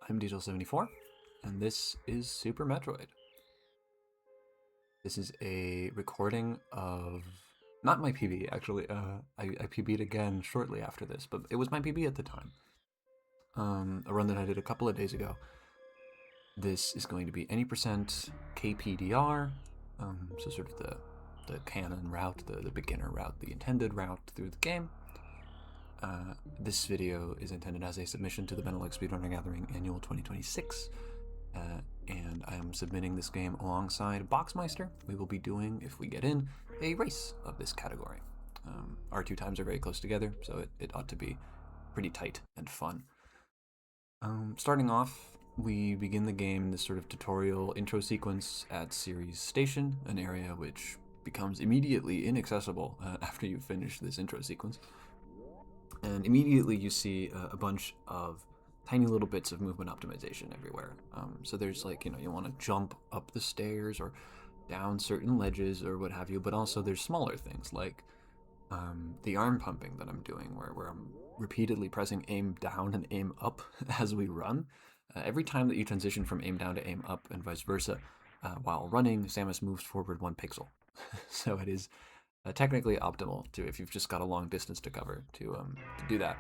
I'm Diesel74, and this is Super Metroid. This is a recording of, not my PB, actually. I PB'd again shortly after this, but it was my PB at the time. A run that I did a couple of days ago. This is going to be any percent KPDR, so sort of the canon route, the beginner route, the intended route through the game. This video is intended as a submission to the Benelux Speedrunner Gathering Annual 2026, and I am submitting this game alongside Boxmeister. We will be doing, if we get in, a race of this category. Our two times are very close together, so it ought to be pretty tight and fun. Starting off, we begin the game in this sort of tutorial intro sequence at Ceres Station, an area which becomes immediately inaccessible after you finish this intro sequence. And immediately you see a bunch of tiny little bits of movement optimization everywhere. So there's you want to jump up the stairs or down certain ledges or what have you, but also there's smaller things like the arm pumping that I'm doing where I'm repeatedly pressing aim down and aim up as we run. Every time that you transition from aim down to aim up and vice versa, while running, Samus moves forward 1 pixel. So it is technically optimal to, if you've just got a long distance to cover, to do that,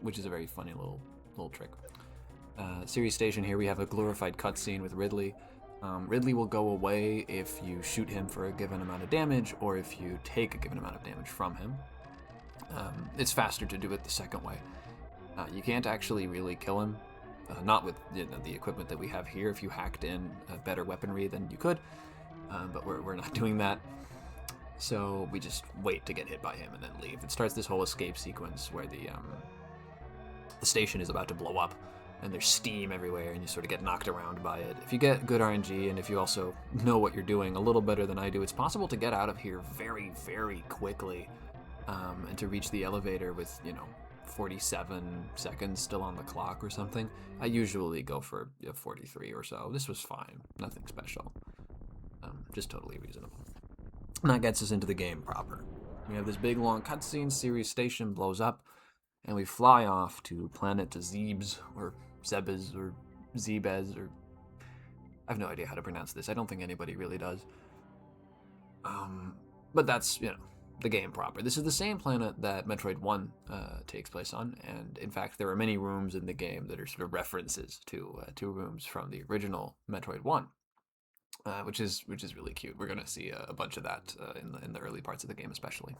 which is a very funny little trick. Ceres Station here, we have a glorified cutscene with Ridley. Ridley will go away if you shoot him for a given amount of damage, or if you take a given amount of damage from him. It's faster to do it the second way. You can't actually really kill him, not with the equipment that we have here. If you hacked in better weaponry, then you could, but we're not doing that. So we just wait to get hit by him and then leave. It starts this whole escape sequence where the station is about to blow up and there's steam everywhere and you sort of get knocked around by it. If you get good RNG and if you also know what you're doing a little better than I do, it's possible to get out of here very, very quickly and to reach the elevator with, 47 seconds still on the clock or something. I usually go for 43 or so. This was fine. Nothing special. Just totally reasonable. And that gets us into the game proper. We have this big long cutscene, Ceres Station blows up, and we fly off to planet Zebes, or Zebes, or Zebes, or... I have no idea how to pronounce this. I don't think anybody really does. But that's, the game proper. This is the same planet that Metroid 1 takes place on, and in fact there are many rooms in the game that are sort of references to rooms from the original Metroid 1. Which is really cute. We're gonna see a bunch of that in the early parts of the game, especially.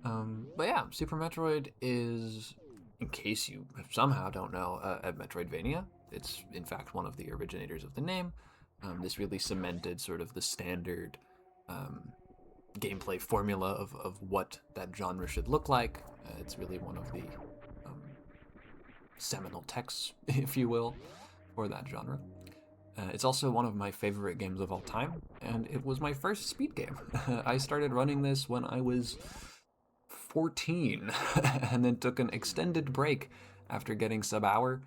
But yeah, Super Metroid is, in case you somehow don't know, a Metroidvania. It's in fact one of the originators of the name. This really cemented sort of the standard gameplay formula of what that genre should look like. It's really one of the seminal texts, if you will, for that genre. It's also one of my favorite games of all time, and it was my first speed game. I started running this when I was 14, and then took an extended break after getting sub-hour,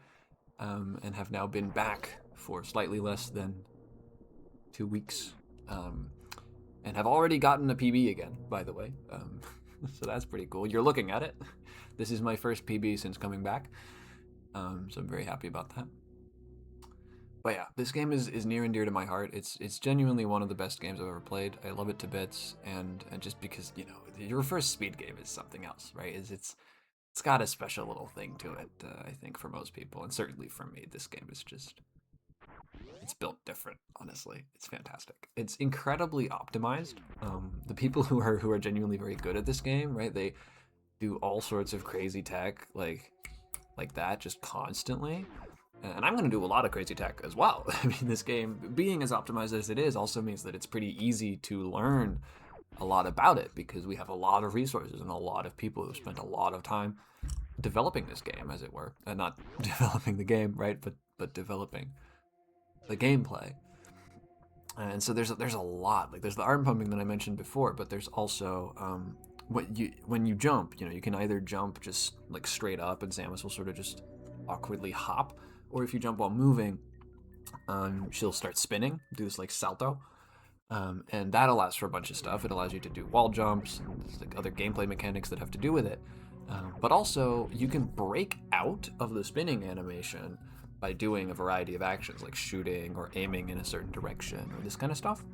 and have now been back for slightly less than 2 weeks, and have already gotten a PB again, by the way. So that's pretty cool. You're looking at it. This is my first PB since coming back, so I'm very happy about that. But yeah, this game is near and dear to my heart. It's genuinely one of the best games I've ever played. I love it to bits, and just because, your first speed game is something else, right? It's got a special little thing to it, I think, for most people, and certainly for me. This game is just, it's built different, honestly. It's fantastic. It's incredibly optimized. The people who are genuinely very good at this game, right? They do all sorts of crazy tech like that just constantly. And I'm going to do a lot of crazy tech as well. I mean, this game, being as optimized as it is, also means that it's pretty easy to learn a lot about it, because we have a lot of resources and a lot of people who spent a lot of time developing this game, as it were. And not developing the game, right? But developing the gameplay. And so there's a lot. Like, there's the arm pumping that I mentioned before, but there's also when you jump, you can either jump just like straight up and Samus will sort of just awkwardly hop, or if you jump while moving, she'll start spinning, do this like salto, and that allows for a bunch of stuff. It allows you to do wall jumps and like other gameplay mechanics that have to do with it. But also, you can break out of the spinning animation by doing a variety of actions like shooting or aiming in a certain direction or this kind of stuff.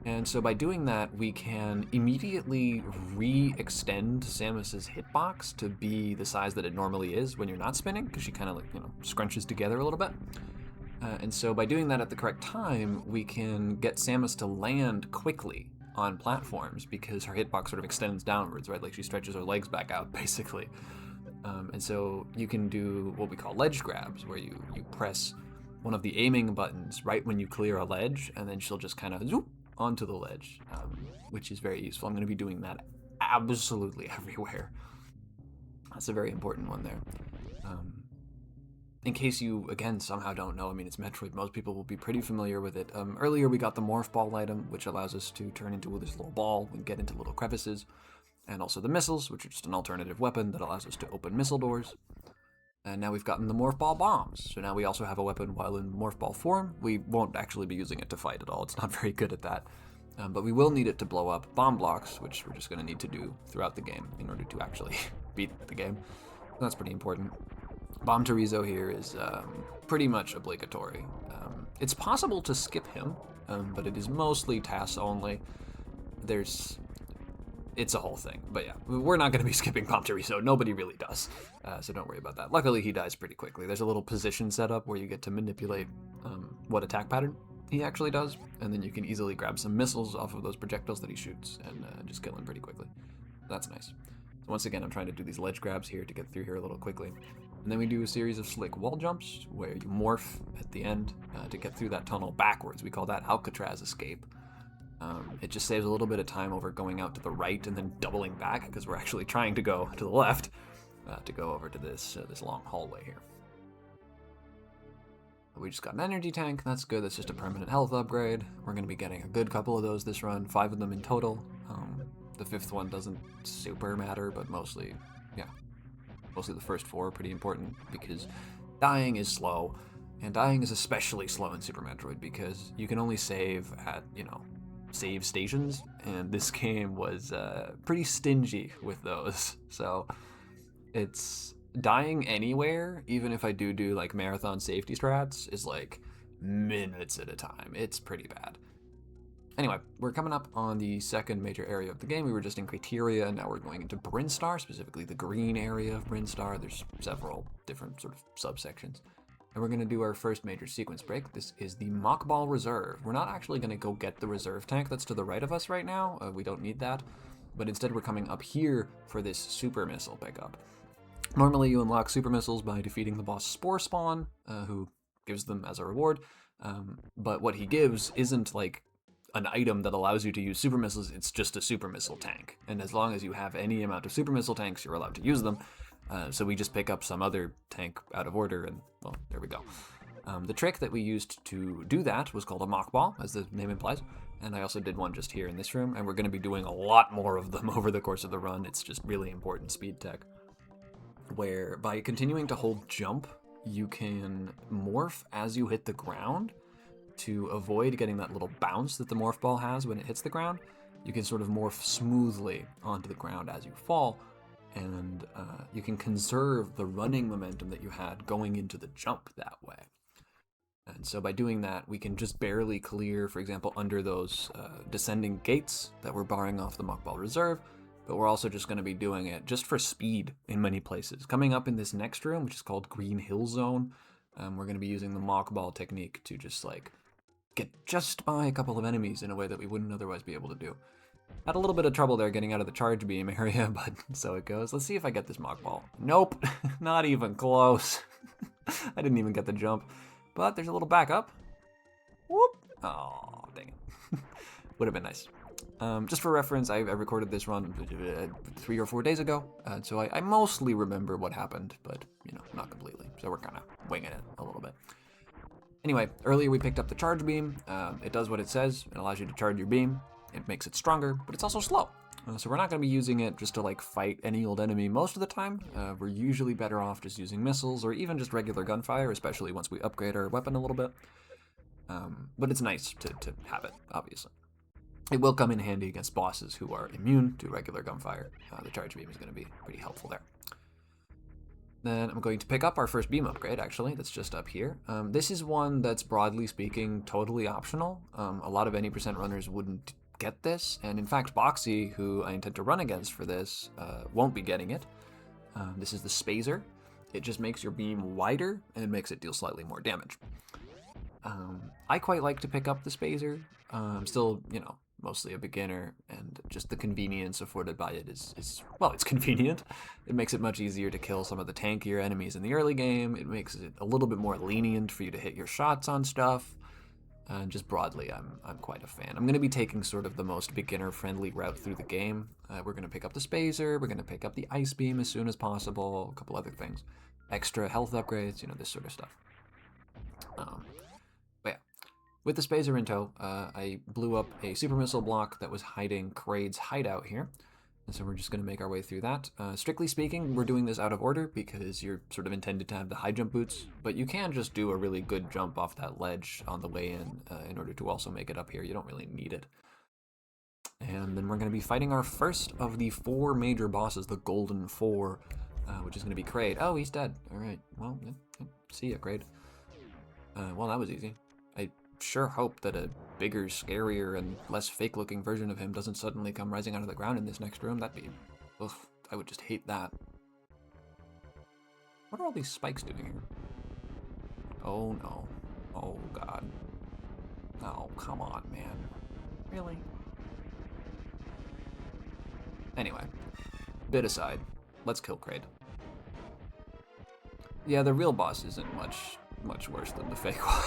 And so by doing that, we can immediately re-extend Samus's hitbox to be the size that it normally is when you're not spinning, because she kind of scrunches together a little bit. And so by doing that at the correct time, we can get Samus to land quickly on platforms because her hitbox sort of extends downwards, right? Like she stretches her legs back out, basically. And so you can do what we call ledge grabs, where you press one of the aiming buttons right when you clear a ledge, and then she'll just kind of zoop onto the ledge, which is very useful. I'm going to be doing that absolutely everywhere. That's a very important one there. In case you, again, somehow don't know, I mean, it's Metroid. Most people will be pretty familiar with it. Earlier, we got the Morph Ball item, which allows us to turn into this little ball and get into little crevices. And also the missiles, which are just an alternative weapon that allows us to open missile doors. And now we've gotten the Morph Ball bombs. So now we also have a weapon while in Morph Ball form. We won't actually be using it to fight at all. It's not very good at that. But we will need it to blow up bomb blocks, which we're just going to need to do throughout the game in order to actually beat the game. So that's pretty important. Bomb Torizo here is pretty much obligatory. It's possible to skip him, but it is mostly TAS only. It's a whole thing. But yeah, we're not going to be skipping Bomb Torizo. Nobody really does. So don't worry about that. Luckily, he dies pretty quickly. There's a little position set up where you get to manipulate what attack pattern he actually does, and then you can easily grab some missiles off of those projectiles that he shoots and just kill him pretty quickly. That's nice. So once again, I'm trying to do these ledge grabs here to get through here a little quickly. And then we do a series of slick wall jumps where you morph at the end to get through that tunnel backwards. We call that Alcatraz escape. It just saves a little bit of time over going out to the right and then doubling back, because we're actually trying to go to the left to go over to this long hallway here. We just got an energy tank. That's good. That's just a permanent health upgrade. We're going to be getting a good couple of those this run, 5 of them in total. The 5th one doesn't super matter, but mostly the first 4 are pretty important because dying is slow, and dying is especially slow in Super Metroid because you can only save at, save stations, and this game was pretty stingy with those. So it's dying anywhere, even if I do like marathon safety strats, is like minutes at a time. It's pretty bad. Anyway, we're coming up on the second major area of the game. We were just in Criteria, and now we're going into Brinstar, specifically the green area of Brinstar. There's several different sort of subsections. And we're going to do our first major sequence break. This is the Mock Ball Reserve. We're not actually going to go get the reserve tank that's to the right of us right now. We don't need that. But instead, we're coming up here for this super missile pickup. Normally, you unlock super missiles by defeating the boss Spore Spawn, who gives them as a reward. But what he gives isn't like an item that allows you to use super missiles. It's just a super missile tank. And as long as you have any amount of super missile tanks, you're allowed to use them. So we just pick up some other tank out of order, and, well, there we go. The trick that we used to do that was called a mock ball, as the name implies, and I also did one just here in this room, and we're going to be doing a lot more of them over the course of the run. It's just really important speed tech, where by continuing to hold jump, you can morph as you hit the ground to avoid getting that little bounce that the morph ball has when it hits the ground. You can sort of morph smoothly onto the ground as you fall, and you can conserve the running momentum that you had going into the jump that way. And so by doing that, we can just barely clear, for example, under those descending gates that we're barring off the Mock Ball Reserve, but we're also just going to be doing it just for speed in many places. Coming up in this next room, which is called Green Hill Zone, we're going to be using the Mock Ball technique to just like get just by a couple of enemies in a way that we wouldn't otherwise be able to do. Had a little bit of trouble there getting out of the charge beam area, but so it goes. Let's see if I get this Mock Ball. Nope, not even close. I didn't even get the jump, but there's a little backup. Whoop! Oh, dang it. Would have been nice. Just for reference, I recorded this run 3 or 4 days ago, so I mostly remember what happened, but, not completely. So we're kind of winging it a little bit. Anyway, earlier we picked up the charge beam. It does what it says. It allows you to charge your beam. It makes it stronger, but it's also slow. So we're not going to be using it just to like fight any old enemy most of the time. We're usually better off just using missiles or even just regular gunfire, especially once we upgrade our weapon a little bit. But it's nice to have it, obviously. It will come in handy against bosses who are immune to regular gunfire. The charge beam is going to be pretty helpful there. Then I'm going to pick up our first beam upgrade, actually, that's just up here. This is one that's, broadly speaking, totally optional. A lot of any percent runners wouldn't get this, and in fact, Boxy, who I intend to run against for this, won't be getting it. This is the Spazer. It just makes your beam wider and makes it deal slightly more damage. I quite like to pick up the Spazer. I'm still, mostly a beginner, and just the convenience afforded by it is well, it's convenient. It makes it much easier to kill some of the tankier enemies in the early game. It makes it a little bit more lenient for you to hit your shots on stuff. And just broadly, I'm quite a fan. I'm going to be taking sort of the most beginner-friendly route through the game. We're going to pick up the Spazer, we're going to pick up the Ice Beam as soon as possible, a couple other things. Extra health upgrades, this sort of stuff. But yeah, with the Spazer in tow, I blew up a super missile block that was hiding Kraid's hideout here. And so we're just going to make our way through that. Strictly speaking, we're doing this out of order because you're sort of intended to have the high jump boots, but you can just do a really good jump off that ledge on the way in order to also make it up here. You don't really need it. And then we're going to be fighting our first of the 4 major bosses, the Golden 4, which is going to be Kraid. Oh, he's dead. All right. Well, see ya, Kraid. Well, that was easy. I sure hope that a bigger, scarier, and less fake-looking version of him doesn't suddenly come rising out of the ground in this next room. That'd be... ugh, I would just hate that. What are all these spikes doing here? Oh, no. Oh, God. Oh, come on, man. Really? Anyway, bit aside, let's kill Kraid. Yeah, the real boss isn't much worse than the fake one.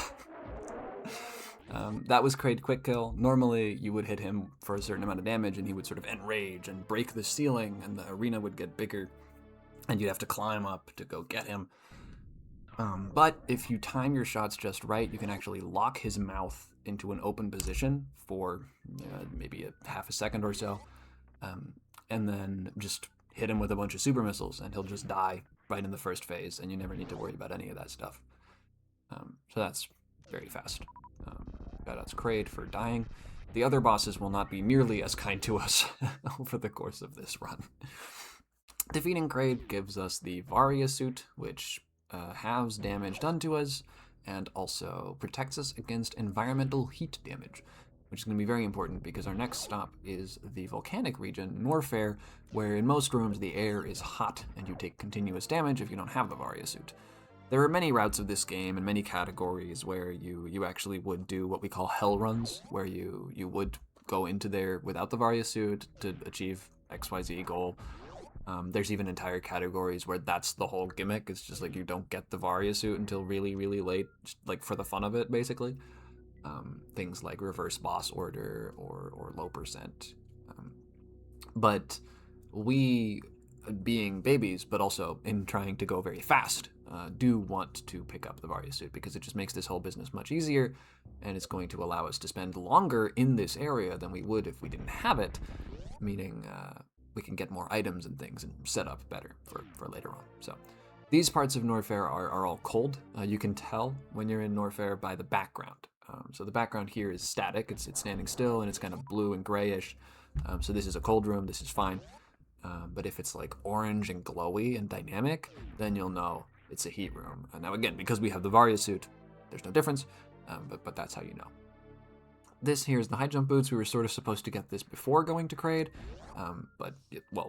That was Kraid quick kill. Normally, you would hit him for a certain amount of damage, and he would sort of enrage and break the ceiling, and the arena would get bigger, and you'd have to climb up to go get him. But if you time your shots just right, you can actually lock his mouth into an open position for maybe a half a second or so, and then just hit him with a bunch of super missiles, and he'll just die right in the first phase, and you never need to worry about any of that stuff. So that's very fast. Shoutouts Kraid for dying. The other bosses will not be nearly as kind to us over the course of this run. Defeating Kraid gives us the Varia suit, which halves damage done to us, and also protects us against environmental heat damage, which is going to be very important because our next stop is the volcanic region, Norfair, where in most rooms the air is hot and you take continuous damage if you don't have the Varia suit. There are many routes of this game and many categories where you actually would do what we call hell runs, where you would go into there without the Varia suit to achieve XYZ goal. There's even entire categories where that's the whole gimmick. It's just like you don't get the Varia suit until really, really late, just like for the fun of it, basically. Things like reverse boss order or low percent. But we, being babies, but also in trying to go very fast, do want to pick up the Varia suit because it just makes this whole business much easier, and it's going to allow us to spend longer in this area than we would if we didn't have it, meaning we can get more items and things and set up better for later on. So these parts of Norfair are all cold. You can tell when you're in Norfair by the background. So the background here is static. It's standing still, and it's kind of blue and grayish. So this is a cold room. This is fine. But if it's like orange and glowy and dynamic, then you'll know it's a heat room. Now again, because we have the Varia suit, there's no difference, but that's how you know. This here is the high jump boots. We were sort of supposed to get this before going to Kraid, but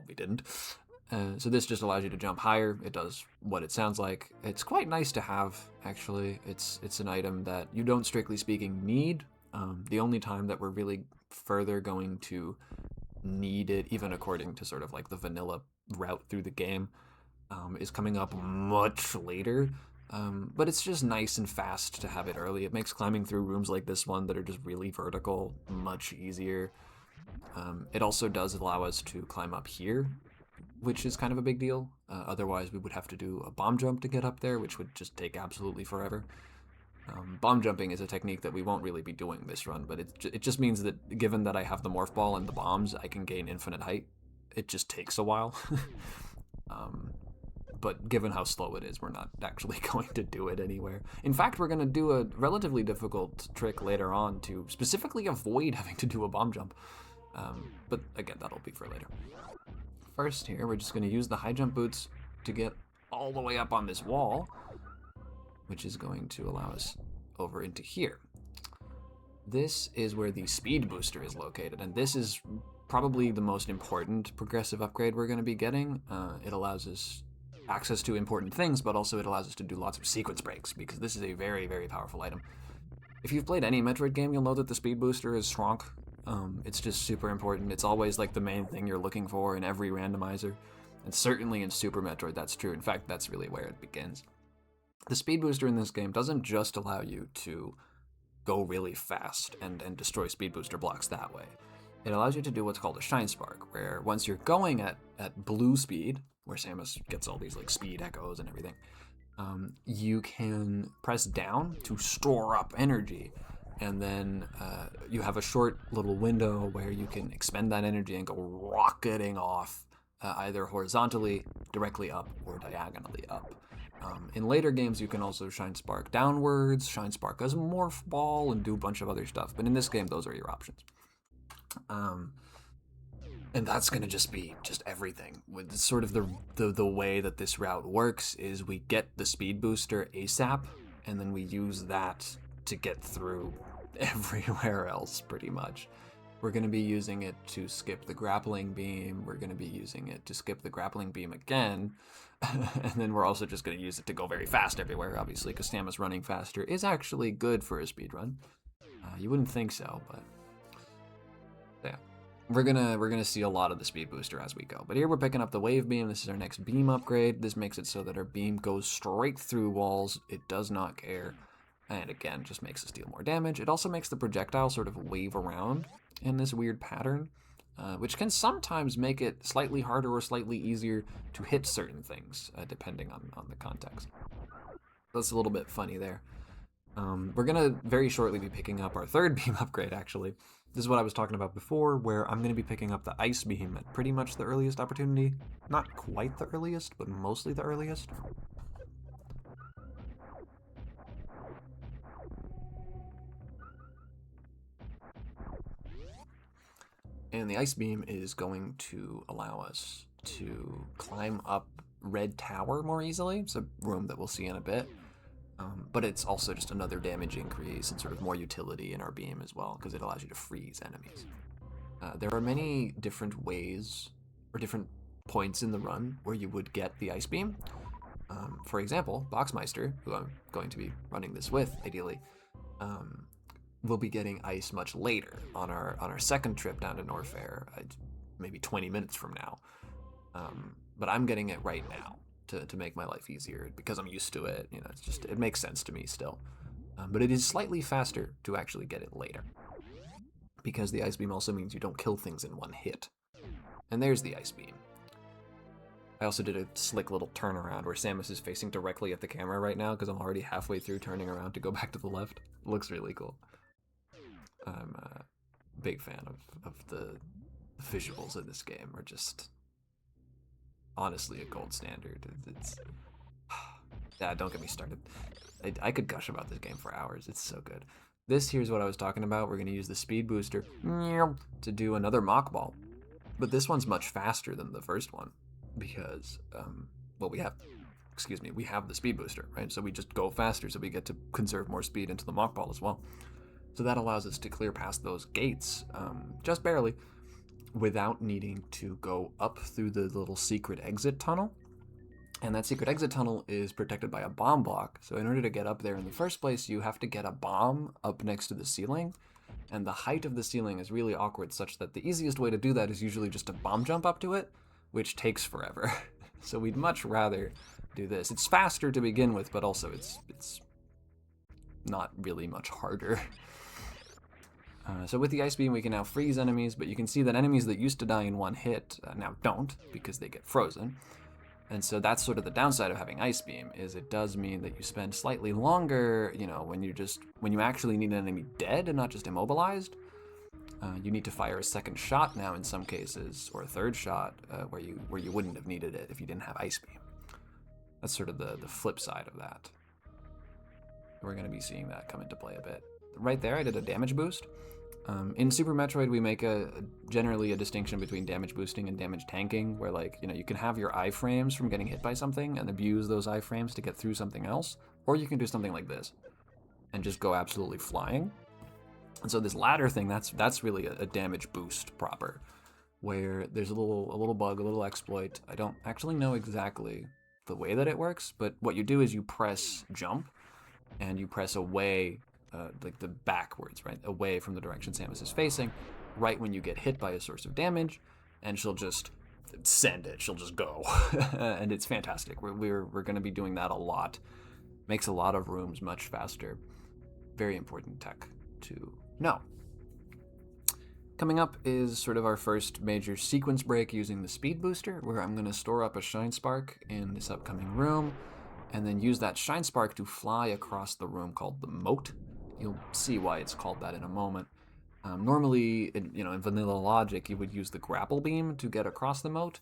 we didn't. So this just allows you to jump higher. It does what it sounds like. It's quite nice to have, actually. It's an item that you don't, strictly speaking, need. The only time that we're really further going to need it, even according to sort of like the vanilla route through the game, is coming up much later. But it's just nice and fast to have it early. It makes climbing through rooms like this one that are just really vertical much easier. It also does allow us to climb up here, which is kind of a big deal. Otherwise, we would have to do a bomb jump to get up there, which would just take absolutely forever. Bomb jumping is a technique that we won't really be doing this run, but it just means that given that I have the morph ball and the bombs, I can gain infinite height. It just takes a while. But given how slow it is, we're not actually going to do it anywhere. In fact, we're going to do a relatively difficult trick later on to specifically avoid having to do a bomb jump. But again, that'll be for later. First here, we're just going to use the high jump boots to get all the way up on this wall, which is going to allow us over into here. This is where the speed booster is located, and this is probably the most important progressive upgrade we're going to be getting. It allows us access to important things, but also it allows us to do lots of sequence breaks, because this is a very, very powerful item. If you've played any Metroid game, you'll know that the speed booster is strong. It's just super important. It's always like the main thing you're looking for in every randomizer, and certainly in Super Metroid that's true. In fact, that's really where it begins. The speed booster in this game doesn't just allow you to go really fast and destroy speed booster blocks that way. It allows you to do what's called a shine spark, where once you're going at blue speed, where Samus gets all these like speed echoes and everything, you can press down to store up energy, and then you have a short little window where you can expend that energy and go rocketing off either horizontally, directly up, or diagonally up. In later games, you can also shine spark downwards, shine spark as a morph ball, and do a bunch of other stuff. But in this game, those are your options. And that's going to just be everything. With sort of the way that this route works is we get the speed booster ASAP, and then we use that to get through everywhere else, pretty much. We're going to be using it to skip the grappling beam. We're going to be using it to skip the grappling beam again. And then we're also just going to use it to go very fast everywhere, obviously, because Samus running faster is actually good for a speedrun. You wouldn't think so, but yeah. We're gonna see a lot of the speed booster as we go. But here we're picking up the wave beam. This is our next beam upgrade. This makes it so that our beam goes straight through walls. It does not care. And again, just makes us deal more damage. It also makes the projectile sort of wave around in this weird pattern, which can sometimes make it slightly harder or slightly easier to hit certain things, depending on the context. That's a little bit funny there. We're going to very shortly be picking up our third beam upgrade, actually. This is what I was talking about before, where I'm going to be picking up the ice beam at pretty much the earliest opportunity. Not quite the earliest, but mostly the earliest. And the ice beam is going to allow us to climb up Red Tower more easily. It's a room that we'll see in a bit. But it's also just another damage increase and sort of more utility in our beam as well, because it allows you to freeze enemies. There are many different ways or different points in the run where you would get the ice beam. For example, Boxmeister, who I'm going to be running this with, ideally, we'll be getting ice much later on our second trip down to Norfair, maybe 20 minutes from now. But I'm getting it right now to make my life easier because I'm used to it. You know, it makes sense to me still. But it is slightly faster to actually get it later, because the ice beam also means you don't kill things in one hit. And there's the ice beam. I also did a slick little turnaround where Samus is facing directly at the camera right now because I'm already halfway through turning around to go back to the left. It looks really cool. I'm a big fan of the visuals in this game. Are just honestly a gold standard. Yeah, don't get me started. I could gush about this game for hours. It's so good. Here's what I was talking about. We're going to use the speed booster to do another mock ball. But this one's much faster than the first one because, well, we have the speed booster, right? So we just go faster, so we get to conserve more speed into the mock ball as well. So that allows us to clear past those gates, just barely, without needing to go up through the little secret exit tunnel. And that secret exit tunnel is protected by a bomb block. So in order to get up there in the first place, you have to get a bomb up next to the ceiling. And the height of the ceiling is really awkward, such that the easiest way to do that is usually just to bomb jump up to it, which takes forever. So we'd much rather do this. It's faster to begin with, but also it's not really much harder. So with the ice beam, we can now freeze enemies, but you can see that enemies that used to die in one hit now don't, because they get frozen. And so that's sort of the downside of having ice beam, is it does mean that you spend slightly longer, you know, when you actually need an enemy dead and not just immobilized. You need to fire a second shot now in some cases, or a third shot, where you wouldn't have needed it if you didn't have ice beam. That's sort of the flip side of that. We're going to be seeing that come into play a bit. Right there, I did a damage boost. In Super Metroid, we make generally a distinction between damage boosting and damage tanking, where like, you can have your iframes from getting hit by something and abuse those iframes to get through something else, or you can do something like this and just go absolutely flying. And so this latter thing, that's really a damage boost proper, where there's a little bug, a little exploit. I don't actually know exactly the way that it works, but what you do is you press jump, and you press away, like the backwards, right, away from the direction Samus is facing, right when you get hit by a source of damage, and she'll just send it. She'll just go, and it's fantastic. We're going to be doing that a lot. Makes a lot of rooms much faster. Very important tech to know. Coming up is sort of our first major sequence break using the speed booster, where I'm going to store up a Shine Spark in this upcoming room, and then use that Shine Spark to fly across the room called the moat. You'll see why it's called that in a moment. Normally, in vanilla logic, you would use the grapple beam to get across the moat,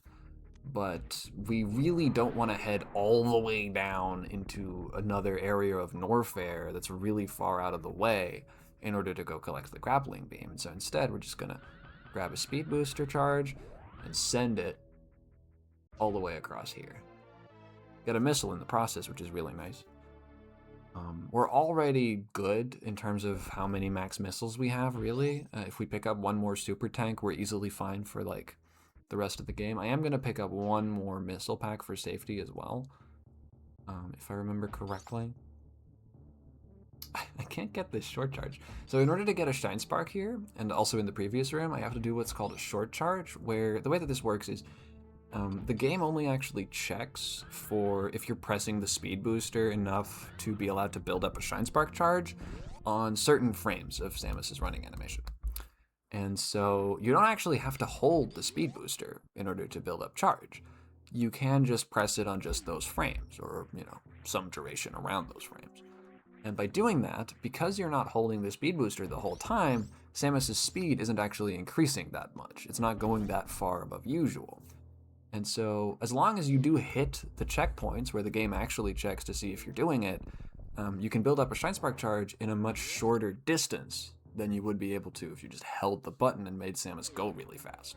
but we really don't want to head all the way down into another area of Norfair that's really far out of the way in order to go collect the grappling beam. And so instead, we're just going to grab a speed booster charge and send it all the way across here. Get a missile in the process, which is really nice. We're already good in terms of how many max missiles we have, really. If we pick up one more super tank, we're easily fine for like the rest of the game. I am going to pick up one more missile pack for safety as well, if I remember correctly. I can't get this short charge. So in order to get a Shine Spark here, and also in the previous room, I have to do what's called a short charge, where the way that this works is the game only actually checks for if you're pressing the speed booster enough to be allowed to build up a Shine Spark charge on certain frames of Samus's running animation. And so you don't actually have to hold the speed booster in order to build up charge. You can just press it on just those frames, or, some duration around those frames. And by doing that, because you're not holding the speed booster the whole time, Samus's speed isn't actually increasing that much. It's not going that far above usual. And so as long as you do hit the checkpoints where the game actually checks to see if you're doing it, you can build up a Shine Spark charge in a much shorter distance than you would be able to if you just held the button and made Samus go really fast.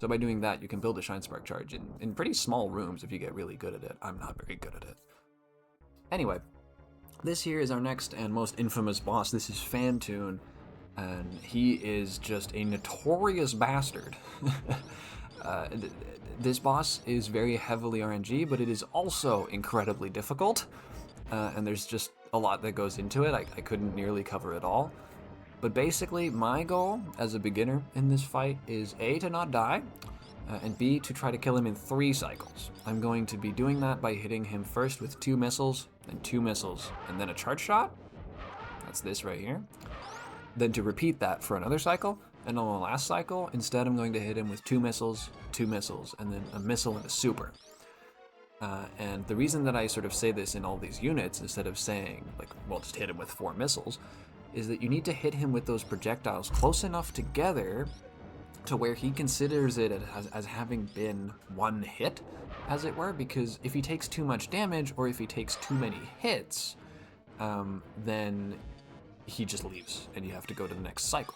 So by doing that, you can build a Shine Spark charge in pretty small rooms if you get really good at it. I'm not very good at it. Anyway, this here is our next and most infamous boss. This is Phantoon, and he is just a notorious bastard. This boss is very heavily RNG, but it is also incredibly difficult, and there's just a lot that goes into it. I couldn't nearly cover it all. But basically, my goal as a beginner in this fight is A, to not die, and B, to try to kill him in 3 cycles. I'm going to be doing that by hitting him first with 2 missiles, then 2 missiles, and then a charge shot. That's this right here. Then to repeat that for another cycle, and on the last cycle, instead I'm going to hit him with 2 missiles, and then a missile and a super. And the reason that I sort of say this in all these units, instead of saying, like, well, just hit him with 4 missiles, is that you need to hit him with those projectiles close enough together to where he considers it as having been one hit, as it were, because if he takes too much damage, or if he takes too many hits, then he just leaves, and you have to go to the next cycle.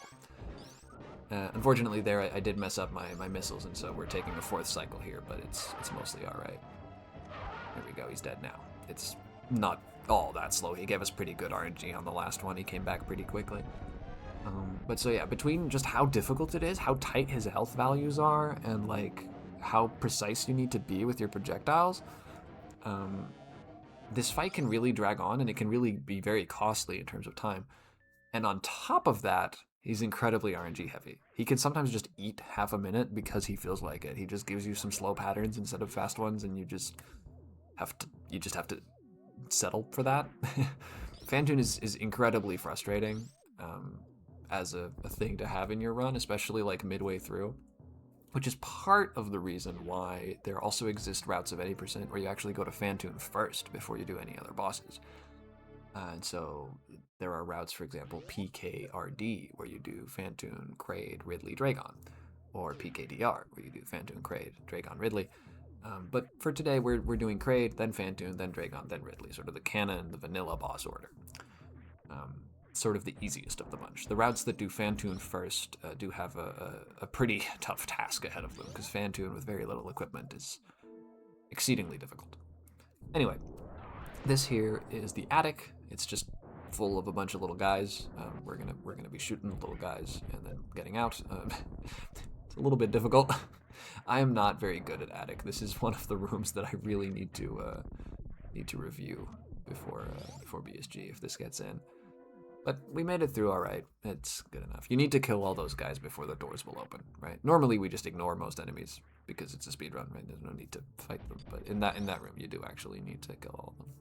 Unfortunately, there I did mess up my missiles, and so we're taking a 4th cycle here, but it's mostly all right. There we go, he's dead now. It's not all that slow. He gave us pretty good RNG on the last one. He came back pretty quickly. But so yeah, between just how difficult it is, how tight his health values are, and like how precise you need to be with your projectiles, this fight can really drag on, and it can really be very costly in terms of time. And on top of that, he's incredibly RNG heavy. He can sometimes just eat half a minute because he feels like it. He just gives you some slow patterns instead of fast ones, and you just have to settle for that. Phantoon is incredibly frustrating as a thing to have in your run, especially like midway through, which is part of the reason why there also exist routes of 80% where you actually go to Phantoon first before you do any other bosses. And so there are routes, for example, PKRD, where you do Phantoon, Kraid, Ridley, Dragon, or PKDR, where you do Phantoon, Kraid, Dragon, Ridley. But for today, we're doing Kraid, then Phantoon, then Dragon, then Ridley, sort of the canon, the vanilla boss order. sort of the easiest of the bunch. The routes that do Phantoon first do have a pretty tough task ahead of them, because Phantoon with very little equipment is exceedingly difficult. Anyway, this here is the attic. It's just full of a bunch of little guys. We're gonna be shooting the little guys and then getting out. It's a little bit difficult. I am not very good at attic. This is one of the rooms that I really need to review before BSG if this gets in. But we made it through all right. It's good enough. You need to kill all those guys before the doors will open, right? Normally we just ignore most enemies because it's a speedrun, right? There's no need to fight them. But in that room, you do actually need to kill all of them.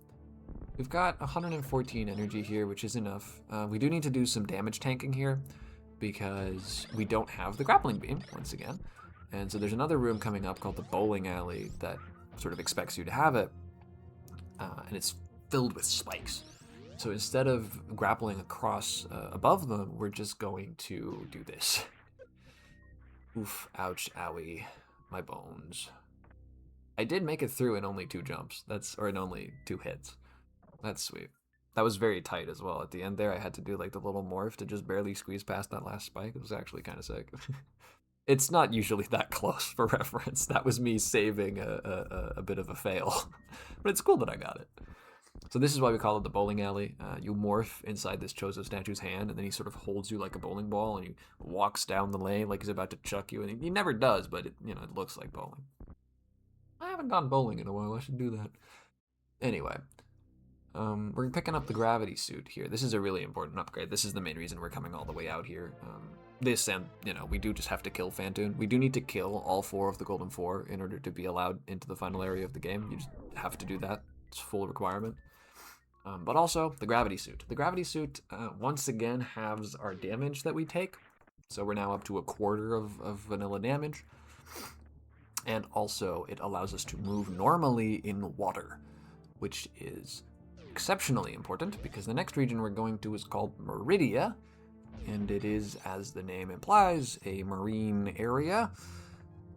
We've got 114 energy here, which is enough. We do need to do some damage tanking here because we don't have the grappling beam, once again. And so there's another room coming up called the bowling alley that sort of expects you to have it. And it's filled with spikes. So instead of grappling across above them, we're just going to do this. Oof, ouch, owie, my bones. I did make it through in only 2 jumps. Or in only 2 hits. That's sweet. That was very tight as well. At the end there, I had to do like the little morph to just barely squeeze past that last spike. It was actually kind of sick. It's not usually that close for reference. That was me saving a bit of a fail. But it's cool that I got it. So this is why we call it the bowling alley. You morph inside this Chozo statue's hand, and then he sort of holds you like a bowling ball, and he walks down the lane like he's about to chuck you. And he never does, but it looks like bowling. I haven't gone bowling in a while. I should do that. Anyway, we're picking up the gravity suit here. This is a really important upgrade. This is the main reason we're coming all the way out here. This and, we do just have to kill Phantoon. We do need to kill all 4 of the Golden 4 in order to be allowed into the final area of the game. You just have to do that. It's a full requirement. But also, the gravity suit. The gravity suit, once again, halves our damage that we take. So we're now up to 1/4 of vanilla damage. And also, it allows us to move normally in water, which is exceptionally important because the next region we're going to is called Meridia, and it is, as the name implies, a marine area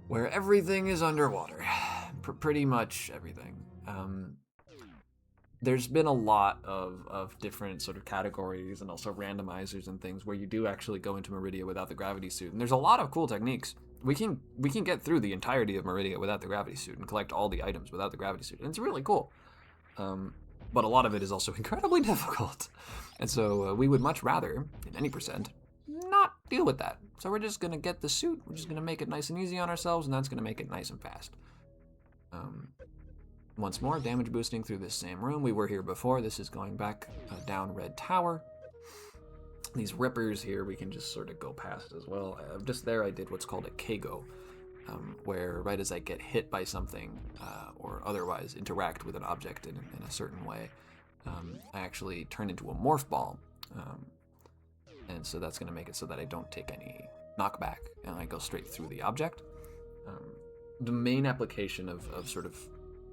where everything is underwater. Pretty much everything. There's been a lot of different sort of categories and also randomizers and things where you do actually go into Meridia without the gravity suit, and there's a lot of cool techniques. We can get through the entirety of Meridia without the gravity suit and collect all the items without the gravity suit, and it's really cool. But a lot of it is also incredibly difficult. And so we would much rather, in any percent, not deal with that. So we're just going to get the suit, we're just going to make it nice and easy on ourselves, and that's going to make it nice and fast. Once more, damage boosting through this same room. We were here before. This is going back down Red Tower. These rippers here we can just sort of go past as well. Just there I did what's called a Keigo, where right as I get hit by something or otherwise interact with an object in a certain way, I actually turn into a morph ball. And so that's going to make it so that I don't take any knockback and I go straight through the object. The main application of sort of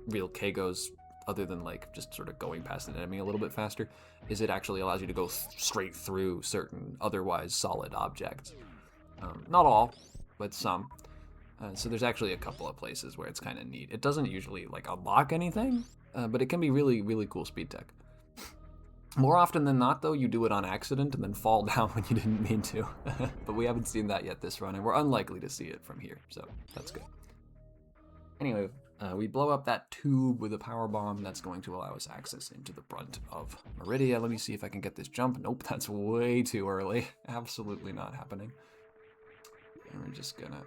real Keigos, other than like just sort of going past an enemy a little bit faster, is it actually allows you to go straight through certain otherwise solid objects. Not all, but some. So there's actually a couple of places where it's kind of neat. It doesn't usually like unlock anything, but it can be really, really cool speed tech. More often than not, though, you do it on accident and then fall down when you didn't mean to. But we haven't seen that yet this run, and we're unlikely to see it from here, so that's good. Anyway, we blow up that tube with a power bomb. That's going to allow us access into the brunt of Meridia. Let me see if I can get this jump. Nope, that's way too early. Absolutely not happening. And we're just gonna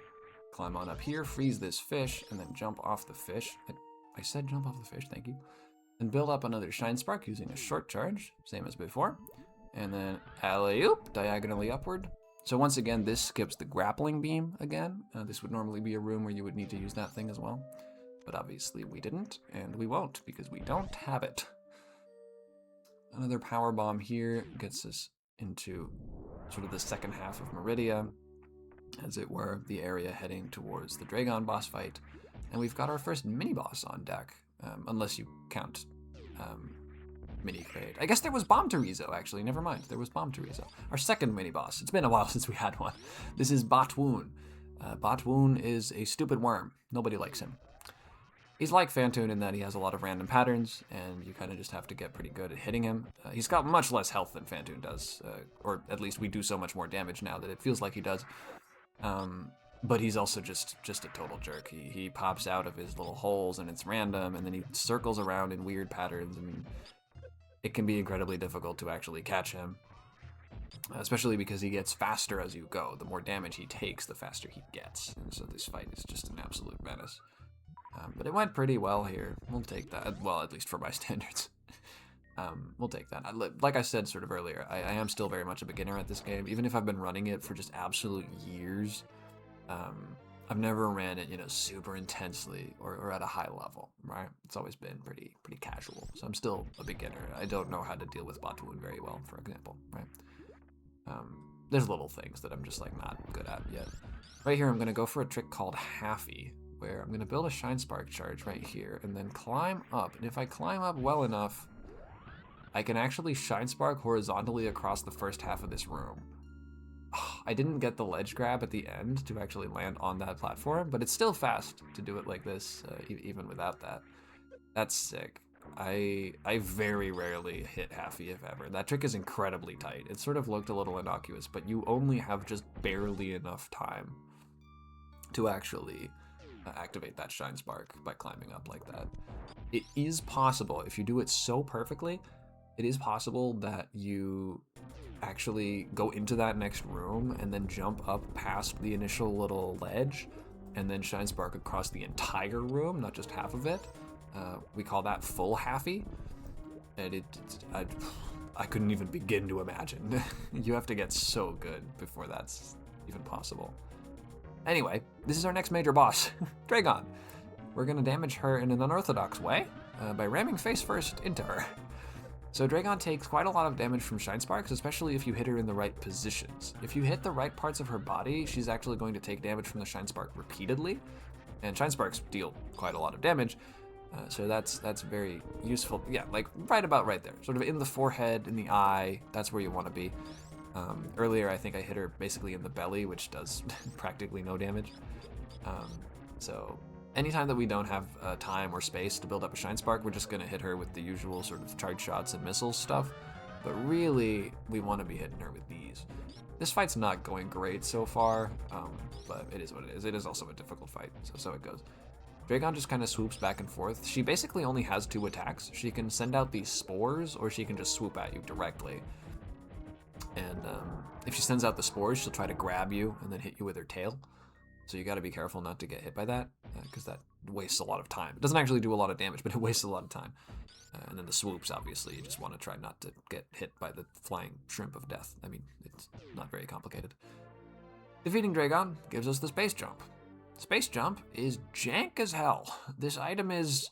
climb on up here, freeze this fish, and then jump off the fish. I said jump off the fish, thank you. And build up another Shine Spark using a short charge, same as before. And then alley-oop, diagonally upward. So once again, this skips the grappling beam again. This would normally be a room where you would need to use that thing as well. But obviously we didn't, and we won't, because we don't have it. Another power bomb here gets us into sort of the second half of Meridia, as it were, the area heading towards the Dragon boss fight. And we've got our first mini-boss on deck, unless you count mini-crate. I guess there was Bomb Terizo, actually, never mind. There was Bomb Terizo. Our second mini-boss. It's been a while since we had one. This is Batwoon. Batwoon is a stupid worm. Nobody likes him. He's like Phantoon in that he has a lot of random patterns, and you kind of just have to get pretty good at hitting him. He's got much less health than Phantoon does, or at least we do so much more damage now that it feels like he does. But he's also just a total jerk. He pops out of his little holes, and it's random, and then he circles around in weird patterns, and it can be incredibly difficult to actually catch him. Especially because he gets faster as you go. The more damage he takes, the faster he gets. And so this fight is just an absolute menace. But it went pretty well here. We'll take that. Well, at least for my standards. We'll take that. Like I said sort of earlier, I am still very much a beginner at this game. Even if I've been running it for just absolute years, I've never ran it, super intensely or at a high level, right? It's always been pretty casual. So I'm still a beginner. I don't know how to deal with bot wound very well, for example, right? There's little things that I'm just like not good at yet. Right here, I'm gonna go for a trick called Halfy, where I'm gonna build a Shine Spark charge right here and then climb up. And if I climb up well enough, I can actually Shine Spark horizontally across the first half of this room. I didn't get the ledge grab at the end to actually land on that platform, but it's still fast to do it like this, even without that. That's sick. I very rarely hit Halfy, if ever. That trick is incredibly tight. It sort of looked a little innocuous, but you only have just barely enough time to actually activate that Shine Spark by climbing up like that. It is possible, if you do it so perfectly, it is possible that you actually go into that next room and then jump up past the initial little ledge and then Shine Spark across the entire room, not just half of it. We call that full Halfy, and I couldn't even begin to imagine. You have to get so good before that's even possible. Anyway, this is our next major boss, Dragon. We're gonna damage her in an unorthodox way by ramming face first into her. So Dragon takes quite a lot of damage from Shine Sparks, especially if you hit her in the right positions. If you hit the right parts of her body, she's actually going to take damage from the Shine Spark repeatedly, and Shine Sparks deal quite a lot of damage. So that's very useful. Yeah, like right about right there. Sort of in the forehead, in the eye, that's where you want to be. Earlier, I think I hit her basically in the belly, which does practically no damage. So anytime that we don't have time or space to build up a Shine Spark, we're just going to hit her with the usual sort of charge shots and missiles stuff. But really, we want to be hitting her with these. This fight's not going great so far, but it is what it is. It is also a difficult fight, so it goes. Dragon just kind of swoops back and forth. She basically only has 2 attacks. She can send out these spores, or she can just swoop at you directly. And if she sends out the spores, she'll try to grab you and then hit you with her tail. So you gotta be careful not to get hit by that, because that wastes a lot of time. It doesn't actually do a lot of damage, but it wastes a lot of time. And then the swoops, obviously, you just want to try not to get hit by the flying shrimp of death. I mean, it's not very complicated. Defeating Dragon gives us the space jump. Space jump is jank as hell. This item is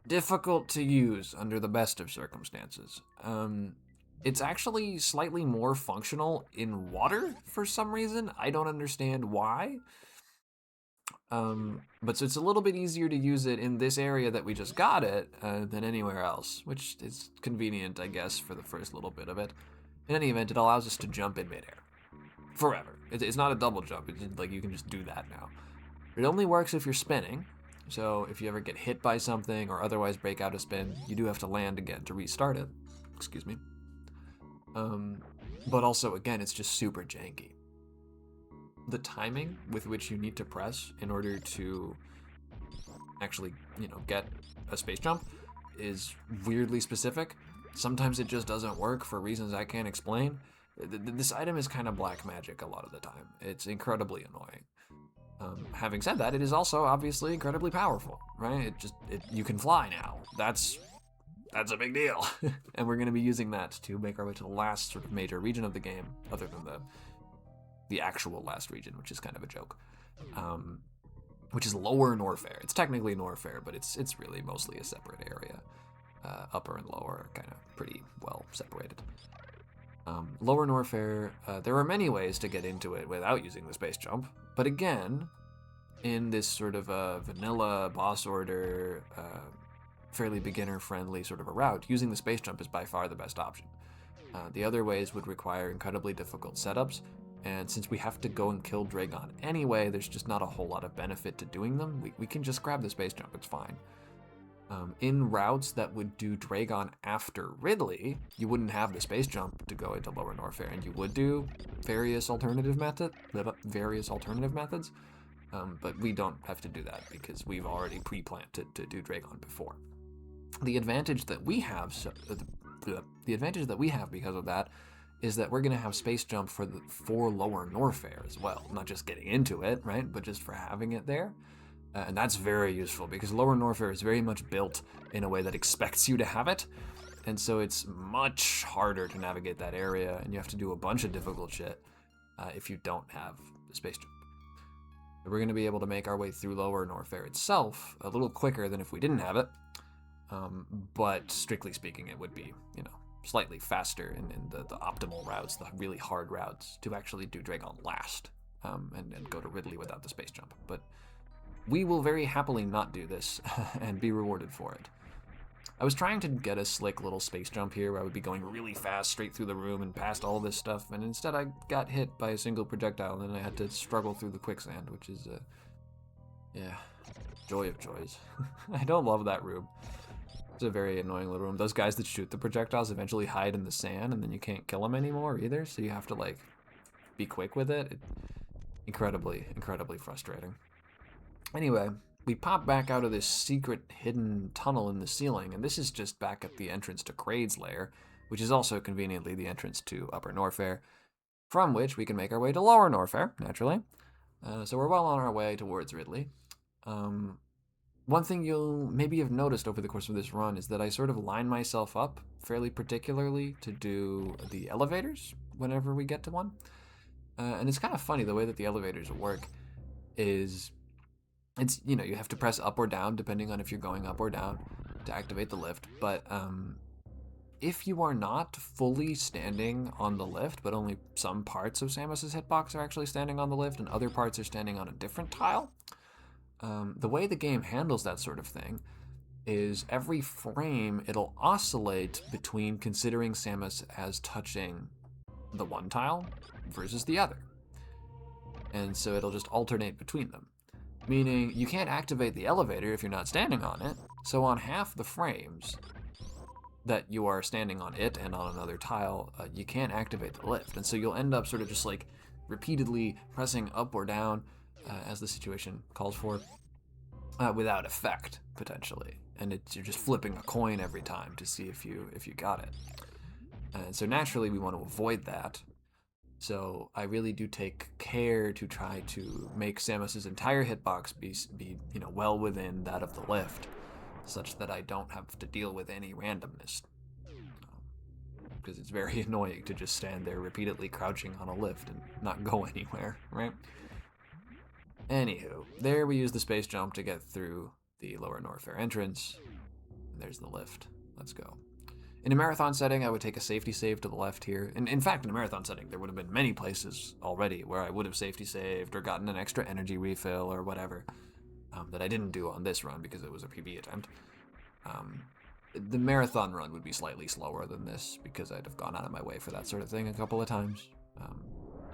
difficult to use under the best of circumstances. It's actually slightly more functional in water for some reason. I don't understand why. But so it's a little bit easier to use it in this area that we just got it than anywhere else, which is convenient, I guess, for the first little bit of it. In any event, it allows us to jump in midair. Forever. It's not a double jump. It's just, like, you can just do that now. It only works if you're spinning, so if you ever get hit by something or otherwise break out a spin, you do have to land again to restart it. Excuse me. But also, again, it's just super janky. The timing with which you need to press in order to actually, get a space jump is weirdly specific. Sometimes it just doesn't work for reasons I can't explain. This item is kind of black magic a lot of the time. It's incredibly annoying. Having said that, it is also obviously incredibly powerful, right? You can fly now. That's a big deal. And we're going to be using that to make our way to the last sort of major region of the game, other than the actual last region, which is kind of a joke, which is Lower Norfair. It's technically Norfair, but it's really mostly a separate area. Upper and lower are kind of pretty well separated. Lower Norfair, there are many ways to get into it without using the space jump, but again, in this sort of vanilla boss order, fairly beginner-friendly sort of a route, using the space jump is by far the best option. The other ways would require incredibly difficult setups, And since we have to go and kill Dragon anyway, there's just not a whole lot of benefit to doing them. We can just grab the space jump, it's fine. In routes that would do Dragon after Ridley, you wouldn't have the space jump to go into Lower Norfair, and you would do various alternative methods. But we don't have to do that because we've already pre-planned to do Dragon before. The advantage that we have, the advantage that we have because of that, is that we're going to have space jump for Lower Norfair as well. Not just getting into it, right? But just for having it there. And that's very useful because Lower Norfair is very much built in a way that expects you to have it. And so it's much harder to navigate that area, and you have to do a bunch of difficult shit if you don't have the space jump. We're going to be able to make our way through Lower Norfair itself a little quicker than if we didn't have it. But strictly speaking, it would be, slightly faster in the optimal routes, the really hard routes, to actually do Dragon last and go to Ridley without the space jump. But we will very happily not do this and be rewarded for it. I was trying to get a slick little space jump here where I would be going really fast straight through the room and past all this stuff, and instead I got hit by a single projectile and I had to struggle through the quicksand, which is, joy of joys. I don't love that room. It's a very annoying little room. Those guys that shoot the projectiles eventually hide in the sand, and then you can't kill them anymore either, so you have to, be quick with it. Incredibly, incredibly frustrating. Anyway, we pop back out of this secret hidden tunnel in the ceiling, and this is just back at the entrance to Kraid's lair, which is also conveniently the entrance to Upper Norfair, from which we can make our way to Lower Norfair, naturally. So we're well on our way towards Ridley. One thing you'll maybe have noticed over the course of this run is that I sort of line myself up fairly particularly to do the elevators whenever we get to one. And it's kind of funny, the way that the elevators work is... you have to press up or down depending on if you're going up or down to activate the lift. But if you are not fully standing on the lift, but only some parts of Samus's hitbox are actually standing on the lift and other parts are standing on a different tile, the way the game handles that sort of thing is every frame it'll oscillate between considering Samus as touching the one tile versus the other. And so it'll just alternate between them. Meaning you can't activate the elevator if you're not standing on it. So on half the frames that you are standing on it and on another tile, you can't activate the lift. And so you'll end up sort of just repeatedly pressing up or down as the situation calls for without effect, potentially. And you're just flipping a coin every time to see if you got it. And so naturally we want to avoid that. So I really do take care to try to make Samus's entire hitbox be well within that of the lift, such that I don't have to deal with any randomness. Because it's very annoying to just stand there repeatedly crouching on a lift and not go anywhere, right? Anywho, there we use the space jump to get through the Lower Norfair entrance. And there's the lift. Let's go. In a marathon setting, I would take a safety save to the left here. And in fact, in a marathon setting, there would have been many places already where I would have safety saved or gotten an extra energy refill or whatever that I didn't do on this run because it was a PB attempt. The marathon run would be slightly slower than this because I'd have gone out of my way for that sort of thing a couple of times.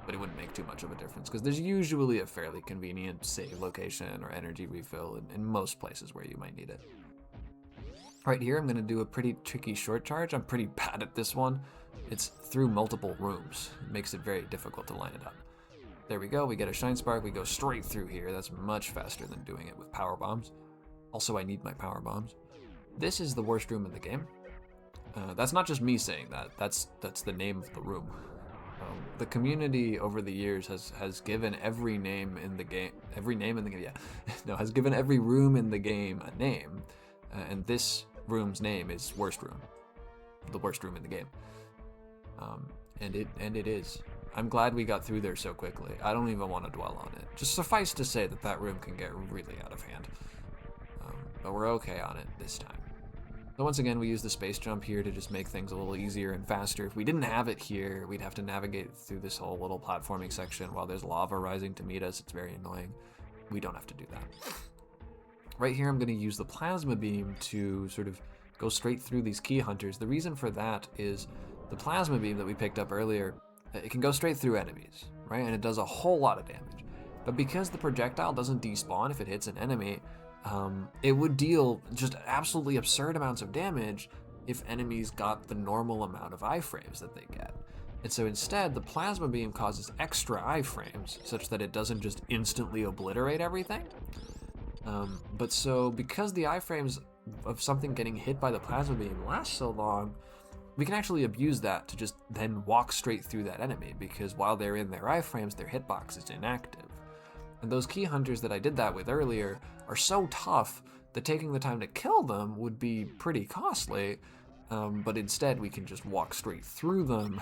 But it wouldn't make too much of a difference because there's usually a fairly convenient save location or energy refill in most places where you might need it. Right here, I'm going to do a pretty tricky short charge. I'm pretty bad at this one. It's through multiple rooms. It makes it very difficult to line it up. There we go. We get a Shine Spark. We go straight through here. That's much faster than doing it with power bombs. Also, I need my power bombs. This is the worst room in the game. That's not just me saying that. That's the name of the room. The community over the years has given every name in the game. Has given every room in the game a name. And this room's name is Worst Room, the worst room in the game, and it is. I'm glad we got through there so quickly. I don't even want to dwell on it. Just suffice to say that room can get really out of hand, but we're okay on it this time. So once again, we use the space jump here to just make things a little easier and faster. If we didn't have it here, we'd have to navigate through this whole little platforming section while there's lava rising to meet us. It's very annoying. We don't have to do that. Right here, I'm going to use the plasma beam to sort of go straight through these key hunters. The reason for that is the plasma beam that we picked up earlier, it can go straight through enemies, right? And it does a whole lot of damage. But because the projectile doesn't despawn if it hits an enemy, it would deal just absolutely absurd amounts of damage if enemies got the normal amount of iframes that they get. And so instead, the plasma beam causes extra iframes, such that it doesn't just instantly obliterate everything. But so because the iframes of something getting hit by the plasma beam last so long, we can actually abuse that to just then walk straight through that enemy, because while they're in their iframes, their hitbox is inactive. And those key hunters that I did that with earlier are so tough that taking the time to kill them would be pretty costly, but instead we can just walk straight through them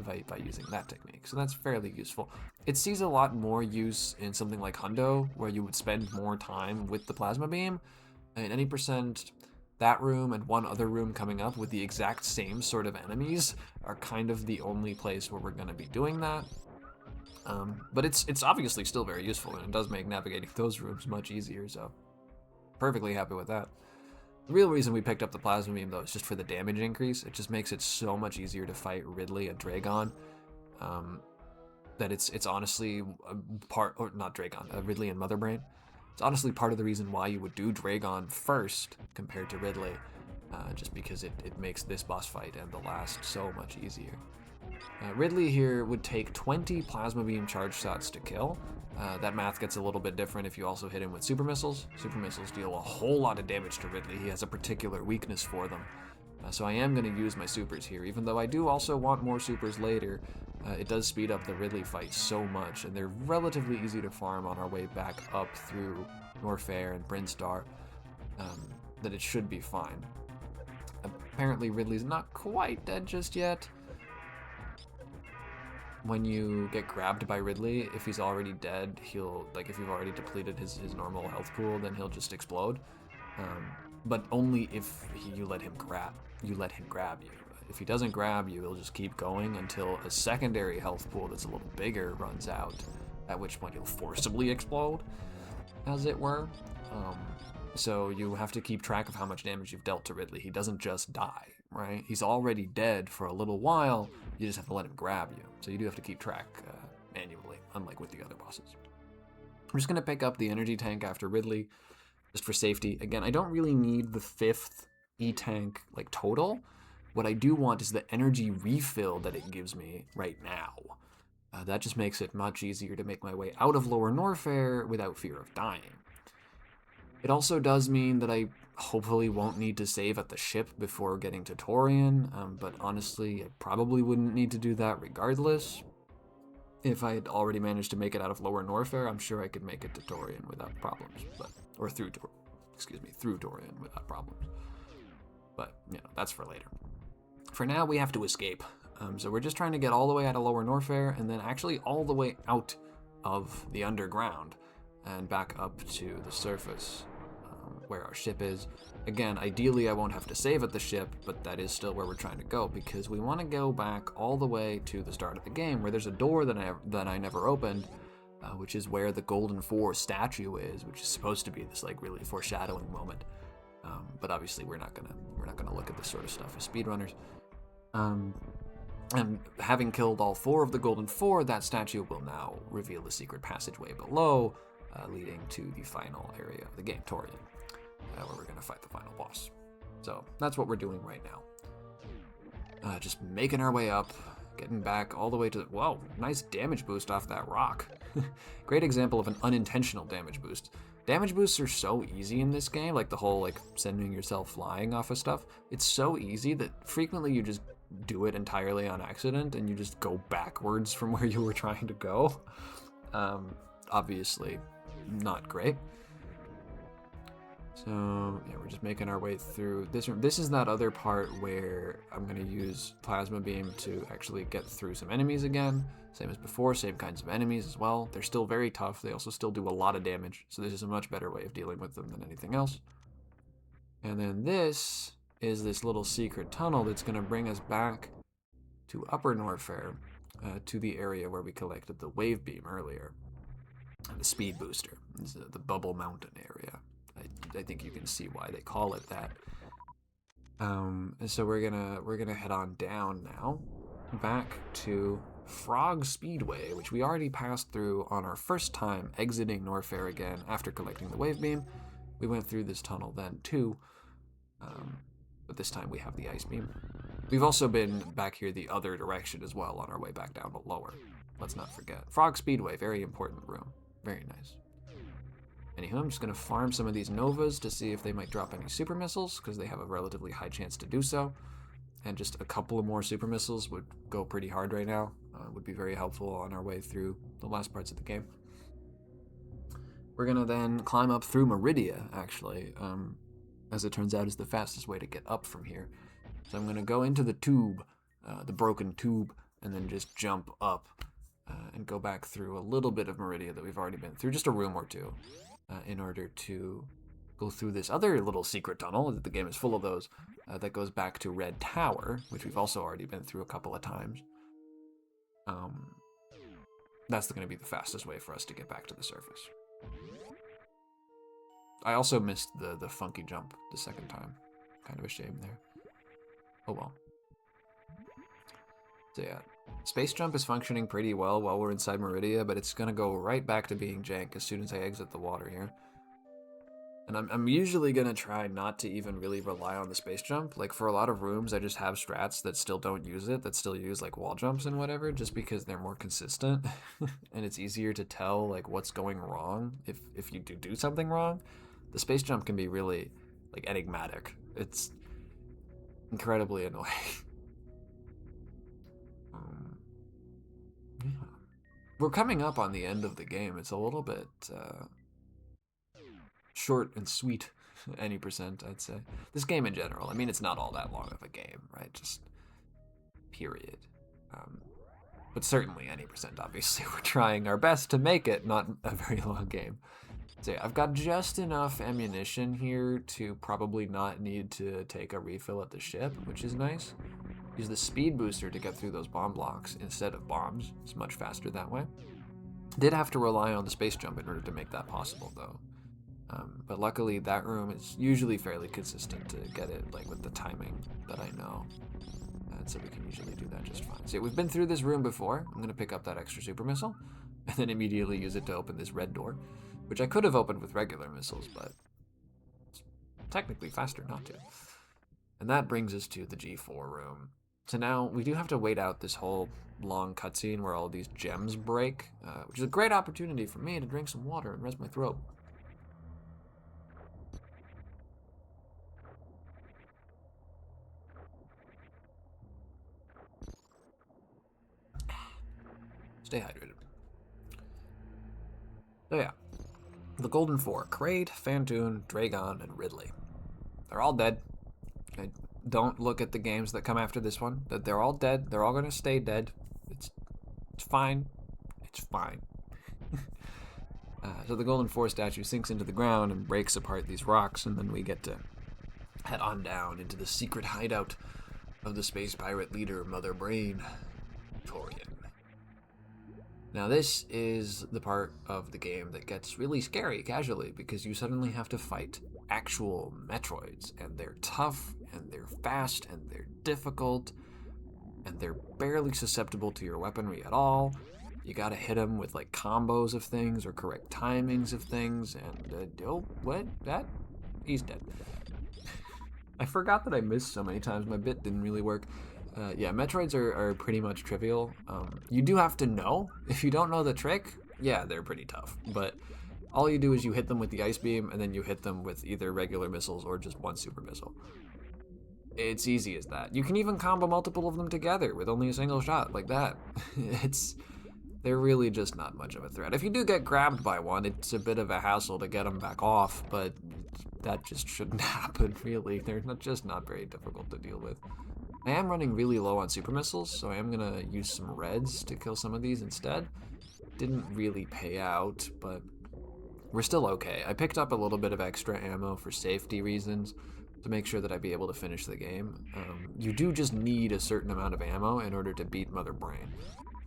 by using that technique. So that's fairly useful. It sees a lot more use in something like Hundo, where you would spend more time with the plasma beam. And any percent, that room and one other room coming up with the exact same sort of enemies are kind of the only place where we're going to be doing that. But it's obviously still very useful, and it does make navigating those rooms much easier, so perfectly happy with that. The real reason we picked up the plasma beam, though, is just for the damage increase. It just makes it so much easier to fight Ridley and Dragon, that it's honestly Ridley and Motherbrain. It's honestly part of the reason why you would do Dragon first compared to Ridley, just because it makes this boss fight and the last so much easier. Ridley here would take 20 plasma beam charge shots to kill. That math gets a little bit different if you also hit him with super missiles. Super missiles deal a whole lot of damage to Ridley. He has a particular weakness for them. So I am going to use my supers here, even though I do also want more supers later. It does speed up the Ridley fight so much, and they're relatively easy to farm on our way back up through Norfair and Brinstar, that it should be fine. Apparently Ridley's not quite dead just yet. When you get grabbed by Ridley, if he's already dead, he'll, like, if you've already depleted his normal health pool, then he'll just explode. But only if you let him grab you. If he doesn't grab you, he'll just keep going until a secondary health pool that's a little bigger runs out, at which point he'll forcibly explode, as it were. So you have to keep track of how much damage you've dealt to Ridley. He doesn't just die, right? He's already dead for a little while. You just have to let him grab you. So you do have to keep track manually, unlike with the other bosses. I'm just going to pick up the energy tank after Ridley, just for safety. Again, I don't really need the 5th E-tank like total. What I do want is the energy refill that it gives me right now. That just makes it much easier to make my way out of Lower Norfair without fear of dying. It also does mean that I hopefully won't need to save at the ship before getting to Torian, but honestly, I probably wouldn't need to do that regardless. If I had already managed to make it out of Lower Norfair, I'm sure I could make it to Torian without problems, through Torian without problems. But, that's for later. For now, we have to escape. So we're just trying to get all the way out of Lower Norfair, and then actually all the way out of the underground, and back up to the surface, where our ship is. Again, ideally I won't have to save at the ship, but that is still where we're trying to go, because we want to go back all the way to the start of the game, where there's a door that I never opened, which is where the Golden 4 statue is, which is supposed to be this like really foreshadowing moment. But obviously we're not gonna look at this sort of stuff as speedrunners. And having killed all 4 of the Golden 4, that statue will now reveal the secret passageway below, leading to the final area of the game, Torian, where we're going to fight the final boss. So that's what we're doing right now. Just making our way up, getting back all the way to the... Whoa, nice damage boost off that rock. Great example of an unintentional damage boost. Damage boosts are so easy in this game, like the whole sending yourself flying off of stuff. It's so easy that frequently you just do it entirely on accident and you just go backwards from where you were trying to go. Obviously not great. So yeah, we're just making our way through this room. This is that other part where I'm going to use Plasma Beam to actually get through some enemies again. Same as before, same kinds of enemies as well. They're still very tough. They also still do a lot of damage. So this is a much better way of dealing with them than anything else. And then this is this little secret tunnel that's going to bring us back to Upper Norfair, to the area where we collected the Wave Beam earlier. The Speed Booster. This is the Bubble Mountain area. I think you can see why they call it that. And so we're gonna head on down now, back to Frog Speedway, which we already passed through on our first time exiting Norfair again after collecting the wave beam. We went through this tunnel then too, but this time we have the ice beam. We've also been back here the other direction as well on our way back down, but lower. Let's not forget. Frog Speedway, very important room. Very nice. Anywho, I'm just going to farm some of these Novas to see if they might drop any super missiles, because they have a relatively high chance to do so. And just a couple of more super missiles would go pretty hard right now. Would be very helpful on our way through the last parts of the game. We're going to then climb up through Meridia, actually. As it turns out, is the fastest way to get up from here. So I'm going to go into the tube, the broken tube, and then just jump up and go back through a little bit of Meridia that we've already been through, just a room or two, in order to go through this other little secret tunnel, the game is full of those, that goes back to Red Tower, which we've also already been through a couple of times. That's going to be the fastest way for us to get back to the surface. I also missed the funky jump the second time. Kind of a shame there. Oh well. So yeah, space jump is functioning pretty well while we're inside Meridia, but it's going to go right back to being jank as soon as I exit the water here. And I'm usually going to try not to even really rely on the space jump. Like, for a lot of rooms, I just have strats that still don't use it, that still use, like, wall jumps and whatever, just because they're more consistent. And it's easier to tell, like, what's going wrong if you do something wrong. The space jump can be really, like, enigmatic. It's incredibly annoying. Yeah. We're coming up on the end of the game. It's a little bit short and sweet, any percent, I'd say. This game in general, I mean, it's not all that long of a game, right? Just period. But certainly any percent, obviously. We're trying our best to make it not a very long game. So yeah, I've got just enough ammunition here to probably not need to take a refill at the ship, which is nice. Use the speed booster to get through those bomb blocks instead of bombs. It's much faster that way. Did have to rely on the space jump in order to make that possible, though. But luckily, that room is usually fairly consistent to get it, like, with the timing that I know. So we can usually do that just fine. So yeah, we've been through this room before. I'm going to pick up that extra super missile, and then immediately use it to open this red door, which I could have opened with regular missiles, but it's technically faster not to. And that brings us to the G4 room. So now we do have to wait out this whole long cutscene where all these gems break, which is a great opportunity for me to drink some water and rest my throat. Stay hydrated. So yeah, the Golden Four: Kraid, Phantoon, Dragon, and Ridley. They're all dead. Okay? Don't look at the games that come after this one. That they're all dead. They're all gonna stay dead. It's fine. It's fine. So the Golden Four statue sinks into the ground and breaks apart these rocks, and then we get to head on down into the secret hideout of the space pirate leader, Mother Brain, Torian. Now this is the part of the game that gets really scary casually, because you suddenly have to fight actual Metroids, and they're tough, and they're fast, and they're difficult, and they're barely susceptible to your weaponry at all. You gotta hit them with, like, combos of things or correct timings of things, and oh, what? That? He's dead. I forgot that I missed so many times. My bit didn't really work. Yeah, Metroids are pretty much trivial. You do have to know. If you don't know the trick, yeah, they're pretty tough. But all you do is you hit them with the ice beam, and then you hit them with either regular missiles or just one super missile. It's easy as that. You can even combo multiple of them together with only a single shot, like that. They're really just not much of a threat. If you do get grabbed by one, it's a bit of a hassle to get them back off, but that just shouldn't happen, really. They're just not very difficult to deal with. I am running really low on super missiles, so I am going to use some reds to kill some of these instead. Didn't really pay out, but we're still okay. I picked up a little bit of extra ammo for safety reasons to make sure that I'd be able to finish the game. You do just need a certain amount of ammo in order to beat Mother Brain.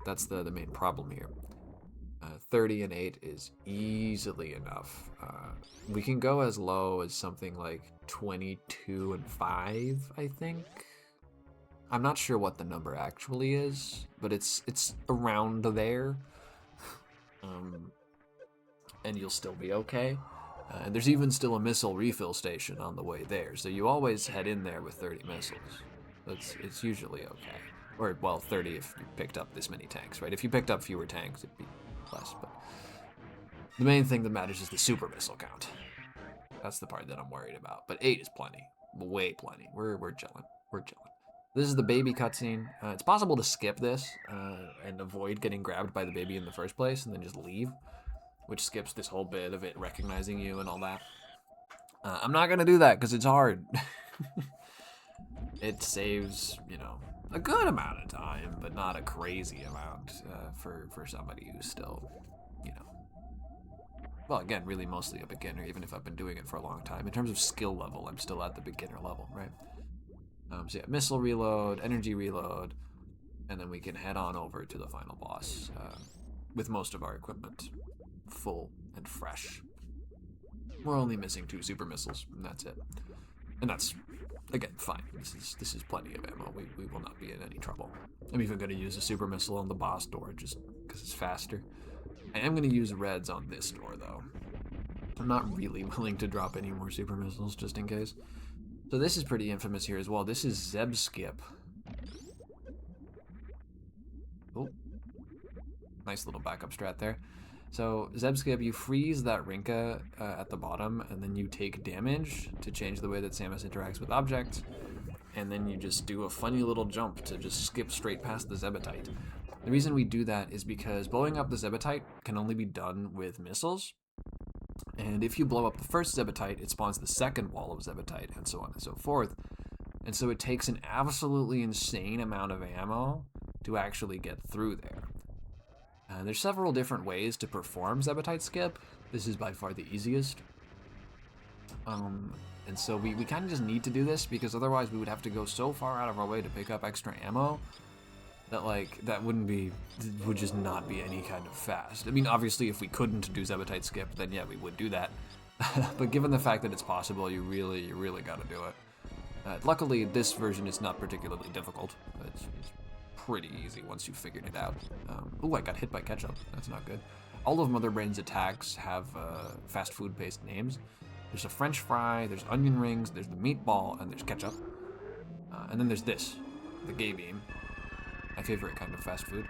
That's the main problem here. 30 and 8 is easily enough. We can go as low as something like 22 and 5, I think. I'm not sure what the number actually is, but it's around there. And you'll still be okay. And there's even still a missile refill station on the way there, so you always head in there with 30 missiles. It's usually okay. Or, well, 30 if you picked up this many tanks, right? If you picked up fewer tanks, it'd be less, but... The main thing that matters is the super missile count. That's the part that I'm worried about. But 8 is plenty. Way plenty. We're chilling. We're chilling. This is the baby cutscene. It's possible to skip this and avoid getting grabbed by the baby in the first place and then just leave, which skips this whole bit of it recognizing you and all that. I'm not going to do that because it's hard. It saves, you know, a good amount of time, but not a crazy amount for somebody who's still, you know, well, again, really mostly a beginner, even if I've been doing it for a long time. In terms of skill level, I'm still at the beginner level, right? So yeah, missile reload, energy reload, and then we can head on over to the final boss with most of our equipment full and fresh. We're only missing 2 super missiles, and that's it. And that's, again, fine. This is plenty of ammo. We will not be in any trouble. I'm even going to use a super missile on the boss door just because it's faster. I am going to use reds on this door, though. I'm not really willing to drop any more super missiles just in case. So this is pretty infamous here as well. This is Zeb Skip. Oh, nice little backup strat there. So Zeb Skip, you freeze that Rinka at the bottom, and then you take damage to change the way that Samus interacts with objects, and then you just do a funny little jump to just skip straight past the Zebetite. The reason we do that is because blowing up the Zebetite can only be done with missiles, and if you blow up the first Zebetite, it spawns the second wall of Zebetite, and so on and so forth. And so it takes an absolutely insane amount of ammo to actually get through there. There's several different ways to perform Zebetite Skip. This is by far the easiest. And so we kind of just need to do this because otherwise we would have to go so far out of our way to pick up extra ammo that, like, would just not be any kind of fast. I mean, obviously if we couldn't do Zebetite Skip, then yeah, we would do that. But given the fact that it's possible, you really gotta do it. Luckily, this version is not particularly difficult. It's pretty easy once you've figured it out. Ooh, I got hit by ketchup. That's not good. All of Mother Brain's attacks have fast food-based names. There's a French fry, there's onion rings, there's the meatball, and there's ketchup. And then there's this, the gay beam. My favorite kind of fast food.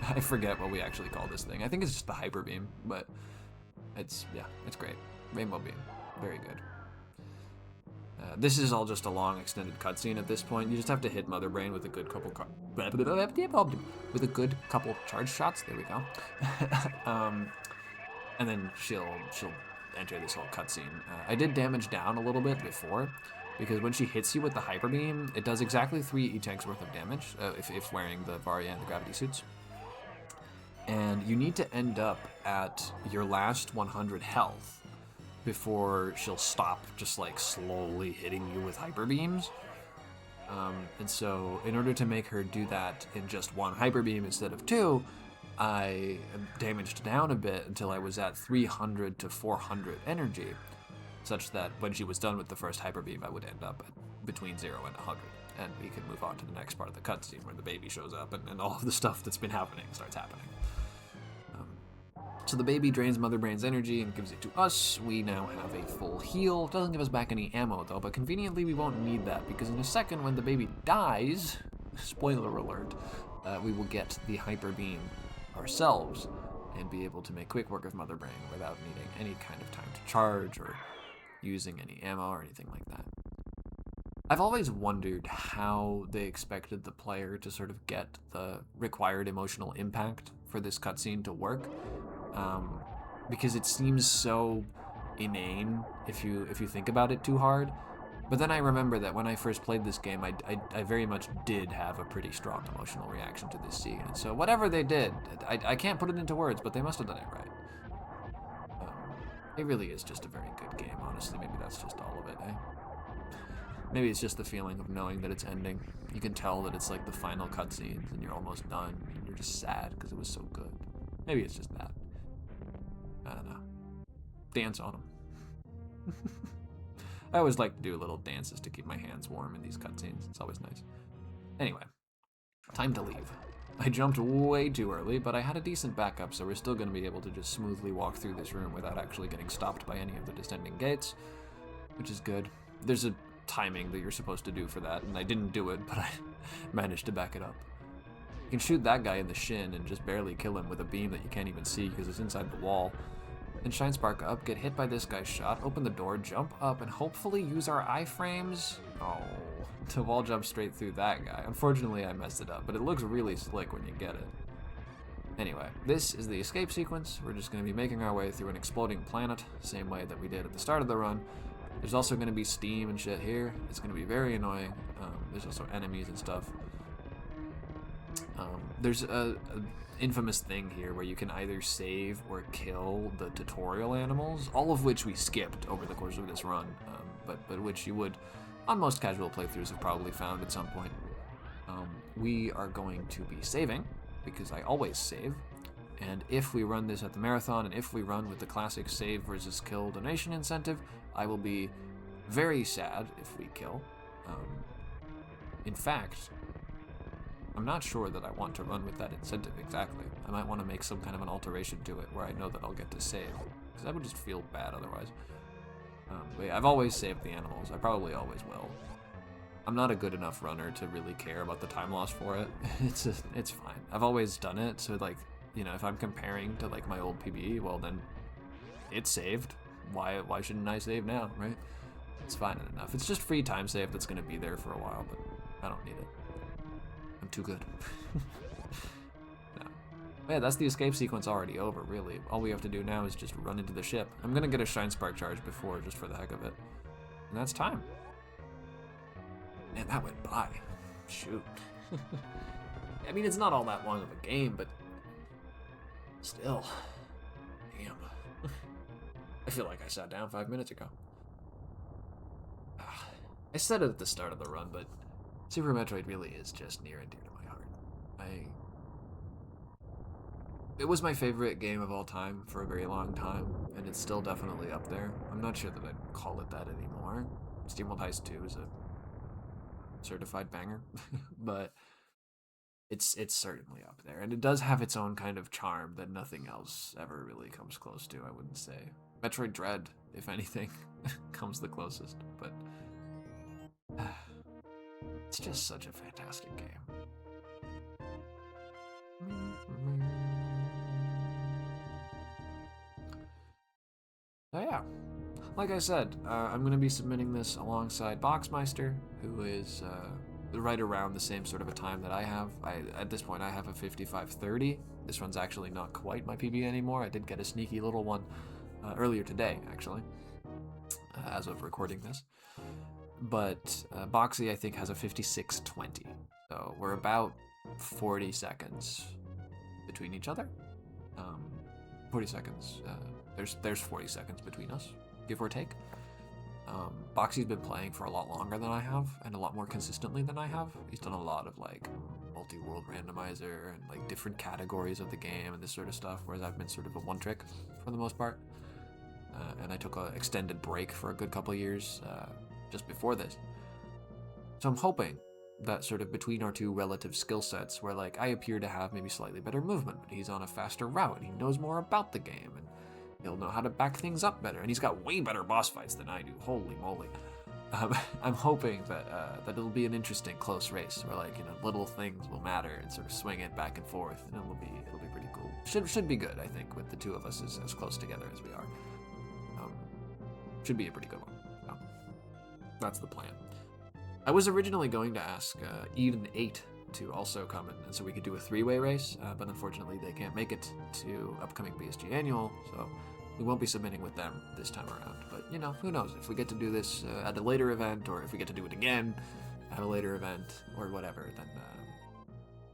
I forget what we actually call this thing. I think it's just the hyper beam, but it's great. Rainbow beam, very good. This is all just a long extended cutscene at this point. You just have to hit Mother Brain with a good couple charge shots. There we go. And then she'll enter this whole cutscene. I did damage down a little bit before because when she hits you with the hyper beam, it does exactly 3 E-tanks worth of damage if wearing the Varia and the gravity suits. And you need to end up at your last 100 health before she'll stop just like slowly hitting you with hyper beams. And so in order to make her do that in just 1 hyper beam instead of 2, I damaged down a bit until I was at 300 to 400 energy, such that when she was done with the first hyper beam, I would end up at between 0 and 100. And we can move on to the next part of the cutscene where the baby shows up and all of the stuff that's been happening starts happening. So the baby drains Mother Brain's energy and gives it to us. We now have a full heal. Doesn't give us back any ammo though, but conveniently we won't need that because in a second when the baby dies, spoiler alert, we will get the hyper beam ourselves and be able to make quick work of Mother Brain without needing any kind of time to charge or using any ammo or anything like that. I've always wondered how they expected the player to sort of get the required emotional impact for this cutscene to work. Because it seems so inane if you think about it too hard. But then I remember that when I first played this game, I very much did have a pretty strong emotional reaction to this scene. And so whatever they did, I can't put it into words, but they must have done it right. It really is just a very good game, honestly. Maybe that's just all of it, eh? Maybe it's just the feeling of knowing that it's ending. You can tell that it's like the final cutscenes and you're almost done and you're just sad because it was so good. Maybe it's just that. I don't know. Dance on them. I always like to do little dances to keep my hands warm in these cutscenes. It's always nice. Anyway, time to leave. I jumped way too early, but I had a decent backup, so we're still going to be able to just smoothly walk through this room without actually getting stopped by any of the descending gates, which is good. There's a timing that you're supposed to do for that, and I didn't do it, but I managed to back it up. You can shoot that guy in the shin and just barely kill him with a beam that you can't even see because it's inside the wall. Then shine spark up, get hit by this guy's shot, open the door, jump up, and hopefully use our iframes to wall jump straight through that guy. Unfortunately, I messed it up, but it looks really slick when you get it. Anyway, this is the escape sequence. We're just going to be making our way through an exploding planet, same way that we did at the start of the run. There's also going to be steam and shit here. It's going to be very annoying. There's also enemies and stuff. There's a infamous thing here where you can either save or kill the tutorial animals, all of which we skipped over the course of this run, but which you would, on most casual playthroughs, have probably found at some point. We are going to be saving, because I always save, and if we run this at the marathon, and if we run with the classic save versus kill donation incentive, I will be very sad if we kill. In fact, I'm not sure that I want to run with that incentive exactly. I might want to make some kind of an alteration to it where I know that I'll get to save, because that would just feel bad otherwise. But yeah, I've always saved the animals. I probably always will. I'm not a good enough runner to really care about the time loss for it. It's fine. I've always done it, so like, you know, if I'm comparing to like my old PB, well then, it's saved. Why shouldn't I save now, right? It's fine enough. It's just free time save that's going to be there for a while, but I don't need it. I'm too good. No. Yeah, that's the escape sequence already over, really. All we have to do now is just run into the ship. I'm gonna get a shine spark charge before, just for the heck of it. And that's time. Man, that went by. Shoot. I mean, it's not all that long of a game, but still. Damn. I feel like I sat down 5 minutes ago. I said it at the start of the run, but Super Metroid really is just near and dear to my heart. It was my favorite game of all time for a very long time, and it's still definitely up there. I'm not sure that I'd call it that anymore. SteamWorld Heist 2 is a certified banger, but it's certainly up there, and it does have its own kind of charm that nothing else ever really comes close to, I wouldn't say. Metroid Dread, if anything, comes the closest, but it's just such a fantastic game. So yeah, like I said, I'm going to be submitting this alongside Boxmeister, who is right around the same sort of a time that I have. At this point, I have a 55:30. This one's actually not quite my PB anymore. I did get a sneaky little one earlier today, actually, as of recording this. But Boxy, I think, has a 56:20. So we're about 40 seconds between each other. 40 seconds. There's 40 seconds between us, give or take. Boxy's been playing for a lot longer than I have, and a lot more consistently than I have. He's done a lot of like multi-world randomizer and like different categories of the game and this sort of stuff, whereas I've been sort of a one-trick for the most part. And I took an extended break for a good couple of years just before this. So I'm hoping that sort of between our two relative skill sets, where like I appear to have maybe slightly better movement, but he's on a faster route and he knows more about the game and he'll know how to back things up better, and he's got way better boss fights than I do. Holy moly! I'm hoping that that it'll be an interesting close race where like, you know, little things will matter and sort of swing it back and forth, and it'll be pretty cool. Should be good, I think, with the two of us as close together as we are. Should be a pretty good one. That's the plan. I was originally going to ask Eden 8 to also come in, and so we could do a three-way race, but unfortunately they can't make it to upcoming BSG Annual, so we won't be submitting with them this time around. But, you know, who knows? If we get to do this at a later event, or if we get to do it again at a later event, or whatever, then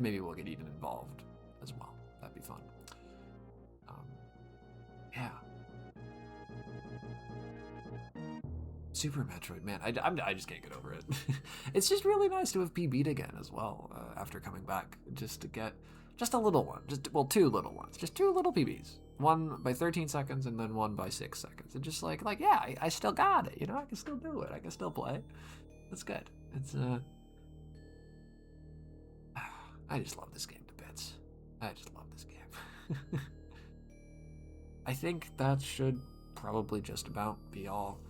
maybe we'll get Eden involved as well. That'd be fun. Yeah. Super Metroid, man, I just can't get over it. It's just really nice to have PB'd again as well after coming back, just to get just a little one, two little ones, just two little PBs. one by 13 seconds and then one by 6 seconds. And just like yeah, I still got it. You know, I can still do it. I can still play. That's good. It's I just love this game to bits. I just love this game. I think that should probably just about be all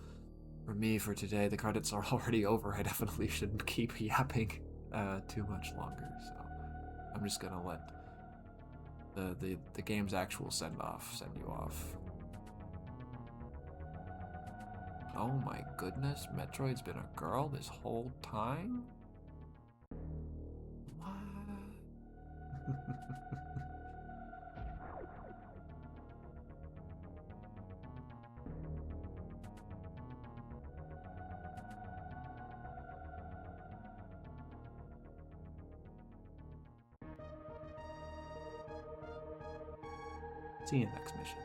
for me for today. The credits are already over. I definitely shouldn't keep yapping too much longer. So I'm just gonna let the game's actual send you off. Oh my goodness, Metroid's been a girl this whole time? What? See you next mission.